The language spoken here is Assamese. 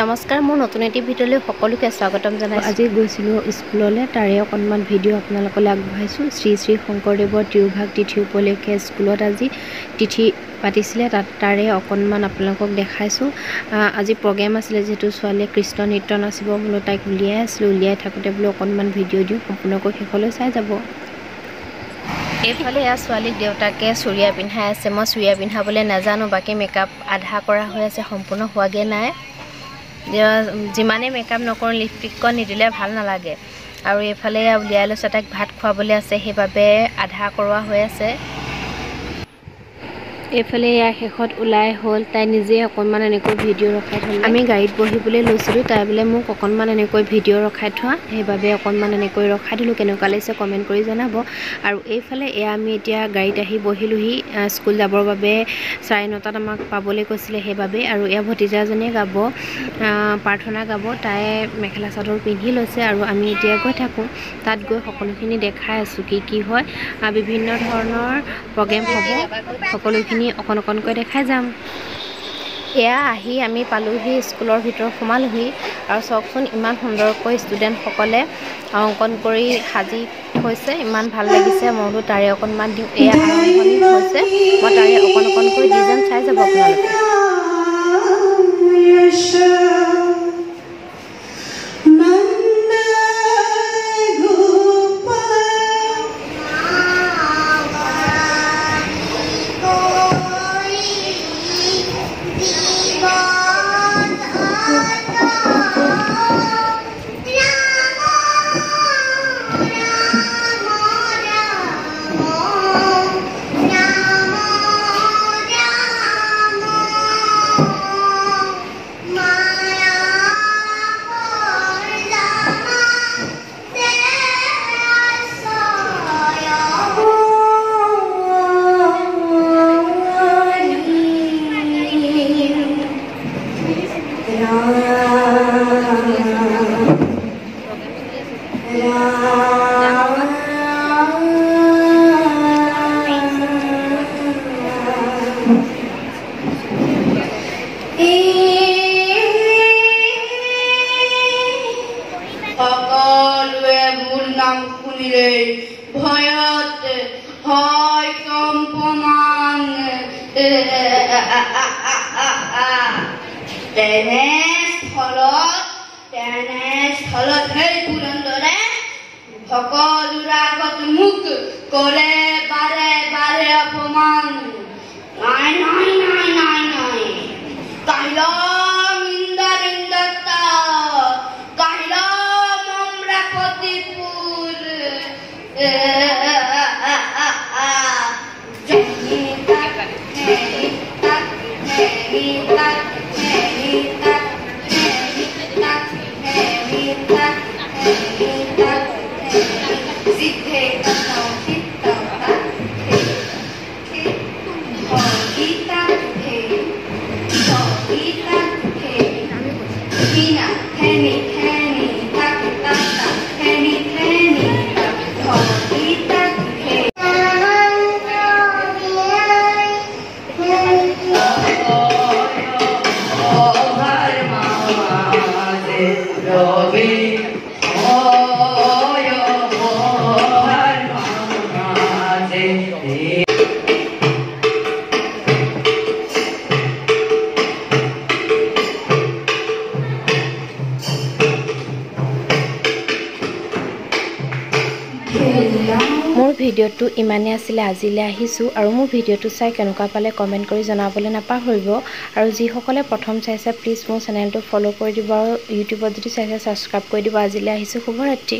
নমস্কাৰ মোৰ নতুন এটি ভিডিঅ'লৈ সকলোকে স্বাগতম জনাইছোঁ। আজি গৈছিলোঁ স্কুললৈ, তাৰে অকণমান ভিডিঅ' আপোনালোকলৈ আগবঢ়াইছোঁ। শ্ৰী শ্ৰী শংকৰদেৱৰ তিৰুভাগ তিথি উপলক্ষে স্কুলত আজি তিথি পাতিছিলে, তাৰে অকণমান আপোনালোকক দেখাইছোঁ। আজি প্ৰগ্ৰেম আছিলে, যিহেতু ছোৱালীয়ে কৃষ্ণ নৃত্য নাচিব, বোলো তাইক উলিয়াই আছিলোঁ। উলিয়াই থাকোঁতে বোলো অকণমান ভিডিঅ' দিওঁ, সম্পূৰ্ণকৈ শেষলৈ চাই যাব। এইফালে এয়া ছোৱালীক দেউতাকে চুৰিয়া পিন্ধাই আছে। মই চুৰিয়া পিন্ধাবলৈ নাজানো, বাকী মেকআপ আধা কৰা হৈ আছে, সম্পূৰ্ণ হোৱাগৈ নাই। যিমানেই মেকআপ নকৰোঁ লিপষ্টিকত নিদিলে ভাল নালাগে। আৰু এইফালে উলিয়াই লৈছে, তাইক ভাত খুৱাবলৈ আছে, সেইবাবে আধা কৰোৱা হৈ আছে। এইফালে ইয়াৰ শেষত ওলাই হ'ল, তাই নিজে অকণমান এনেকৈ ভিডিঅ' ৰখাই থ'লে। আমি গাড়ীত বহিবলৈ লৈছিলোঁ, তাই বোলে মোক অকণমান এনেকৈ ভিডিঅ' ৰখাই থোৱা, সেইবাবে অকণমান এনেকৈ ৰখাই দিলোঁ। কেনেকুৱা লাগিছে কমেণ্ট কৰি জনাব। আৰু এইফালে আমি এতিয়া গাড়ীত আহি বহিলোহি। স্কুল যাবৰ বাবে 9:30 আমাক পাবলৈ কৈছিলে, সেইবাবে। আৰু এয়া ভতিজাজনীয়ে গাব, প্ৰাৰ্থনা গাব। তাই মেখেলা চাদৰ পিন্ধি লৈছে, আৰু আমি এতিয়া গৈ থাকোঁ। তাত গৈ সকলোখিনি দেখাই আছোঁ কি হয়। বিভিন্ন ধৰণৰ প্ৰগ্ৰেম হ'ব, সকলোখিনি অকণ অকণকৈ দেখাই যাম। এয়া আহি আমি পালোহি, স্কুলৰ ভিতৰত সোমালোহি। আৰু চাওকচোন ইমান সুন্দৰকৈ ষ্টুডেণ্টসকলে অংকন কৰি সাজি থৈছে, ইমান ভাল লাগিছে। মই বোলো তাৰে অকণমান দিওঁ। এয়া আৰম্ভণি হৈছে, মই তাৰে অকণ অকণকৈ দি যাম, চাই যাব আপোনালোকে। সকলোৱে মোৰ নাম শুনিলে ভয়ত হয় কম্পমান। তেনেস্থলত সেই পুৰন্দৰে সকলোৰ আগত মোক কৰে বাৰে বাৰে অপমান। নাই নাই নাই নাই নাই কাইলা মিন্দাৰিন্দতা কাইলা মমৰাপতিপুৰ মোৰ ভিডিঅ'টো ইমানেই আছিলে। আজিলৈ আহিছোঁ, আৰু মোৰ ভিডিঅ'টো চাই কেনেকুৱা পালে কমেণ্ট কৰি জনাবলৈ নাপাহৰিব। আৰু যিসকলে প্ৰথম চাইছে প্লিজ মোৰ চেনেলটো ফ'ল' কৰি দিব, আৰু ইউটিউবত যদি চাইছে ছাবস্ক্ৰাইব কৰি দিব। আজিলৈ আহিছোঁ, শুভৰাত্ৰি।